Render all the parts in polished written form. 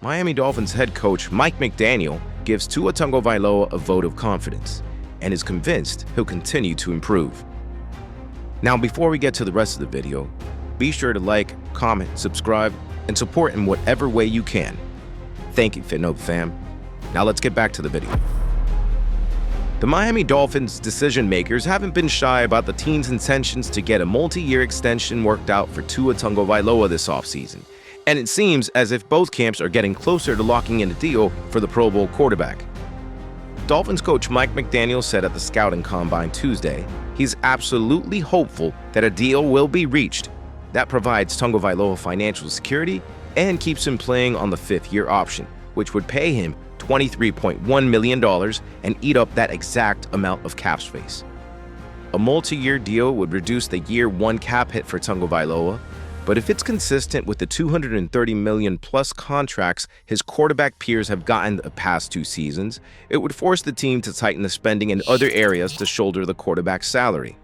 Miami Dolphins head coach Mike McDaniel gives Tua Tagovailoa a vote of confidence and is convinced he'll continue to improve. Now, before we get to the rest of the video, be sure to like, comment, subscribe, and support in whatever way you can. Thank you, Phinhub fam. Now let's get back to the video. The Miami Dolphins decision-makers haven't been shy about the team's intentions to get a multi-year extension worked out for Tua Tagovailoa this offseason, and it seems as if both camps are getting closer to locking in a deal for the Pro Bowl quarterback. Dolphins coach Mike McDaniel said at the Scouting Combine Tuesday he's absolutely hopeful that a deal will be reached that provides Tagovailoa financial security and keeps him playing on the fifth-year option, which would pay him $23.1 million and eat up that exact amount of cap space. A multi-year deal would reduce the year-one cap hit for Tagovailoa, but if it's consistent with the $230 million plus contracts his quarterback peers have gotten the past 2 seasons, it would force the team to tighten the spending in other areas to shoulder the quarterback's salary.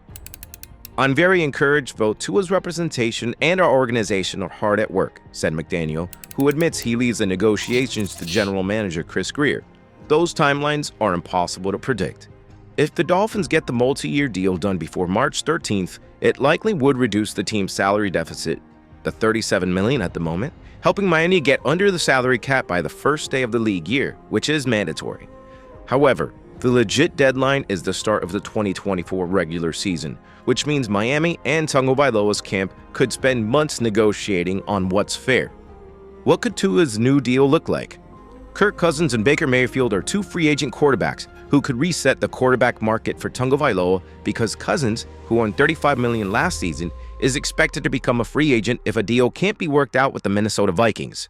"I'm very encouraged both Tua's representation and our organization are hard at work," said McDaniel, who admits he leaves the negotiations to general manager Chris Grier. "Those timelines are impossible to predict. If the Dolphins get the multi-year deal done before March 13th, it likely would reduce the team's salary deficit, the $37 million at the moment, helping Miami get under the salary cap by the first day of the league year, which is mandatory. However, the legit deadline is the start of the 2024 regular season, which means Miami and Tagovailoa's camp could spend months negotiating on what's fair. What could Tua's new deal look like? Kirk Cousins and Baker Mayfield are 2 free agent quarterbacks who could reset the quarterback market for Tagovailoa because Cousins, who earned $35 million last season, is expected to become a free agent if a deal can't be worked out with the Minnesota Vikings.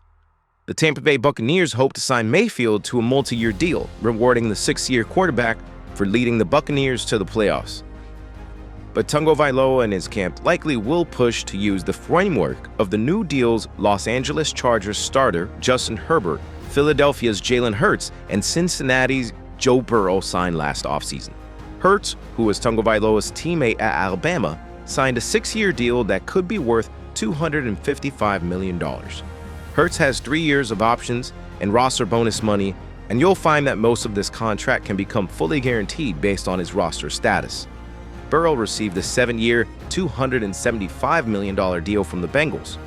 The Tampa Bay Buccaneers hope to sign Mayfield to a multi-year deal, rewarding the 6-year quarterback for leading the Buccaneers to the playoffs. But Tagovailoa and his camp likely will push to use the framework of the new deals Los Angeles Chargers starter Justin Herbert, Philadelphia's Jalen Hurts, and Cincinnati's Joe Burrow signed last offseason. Hurts, who was Tagovailoa's teammate at Alabama, signed a 6-year deal that could be worth $255 million. Hurts has 3 years of options and roster bonus money, and you'll find that most of this contract can become fully guaranteed based on his roster status. Burrow received a 7-year, $275 million deal from the Bengals.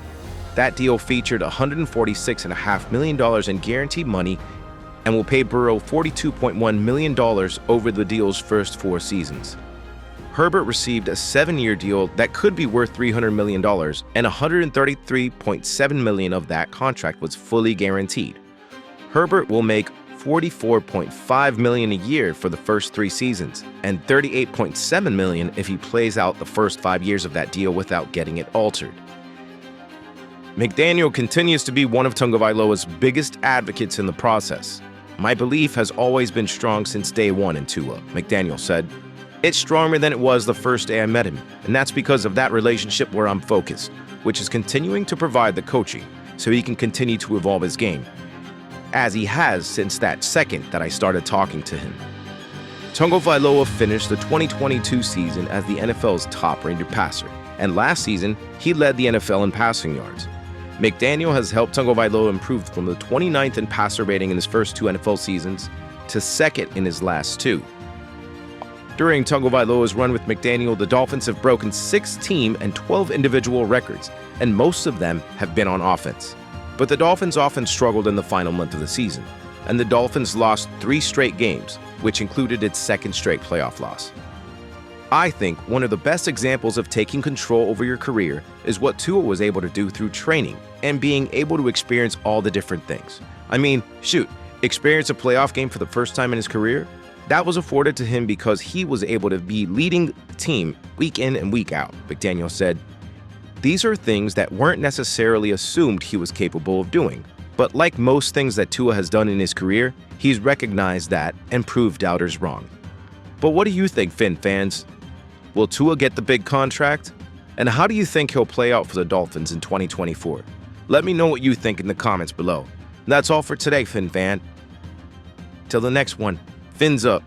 That deal featured $146.5 million in guaranteed money and will pay Burrow $42.1 million over the deal's first 4 seasons. Herbert received a 7-year deal that could be worth $300 million, and $133.7 million of that contract was fully guaranteed. Herbert will make $44.5 million a year for the first 3 seasons, and $38.7 million if he plays out the first 5 years of that deal without getting it altered. McDaniel continues to be one of Tagovailoa's biggest advocates in the process. "My belief has always been strong since day one in Tua," McDaniel said. "It's stronger than it was the first day I met him, and that's because of that relationship where I'm focused, which is continuing to provide the coaching so he can continue to evolve his game, as he has since that second that I started talking to him." Tagovailoa finished the 2022 season as the NFL's top-rated passer, and last season, he led the NFL in passing yards. McDaniel has helped Tagovailoa improve from the 29th in passer rating in his first 2 NFL seasons to 2nd in his last 2. During Tagovailoa's run with McDaniel, the Dolphins have broken 6 team and 12 individual records, and most of them have been on offense. But the Dolphins often struggled in the final month of the season, and the Dolphins lost 3 straight games, which included its 2nd straight playoff loss. I think one of the best examples of taking control over your career is what Tua was able to do through training and being able to experience all the different things. I mean, shoot, experience a playoff game for the first time in his career? That was afforded to him because he was able to be leading the team week in and week out, McDaniel said. These are things that weren't necessarily assumed he was capable of doing. But like most things that Tua has done in his career, he's recognized that and proved doubters wrong. But what do you think, Finn fans? Will Tua get the big contract? And how do you think he'll play out for the Dolphins in 2024? Let me know what you think in the comments below. And that's all for today, Finn fan. Till the next one, Fins up.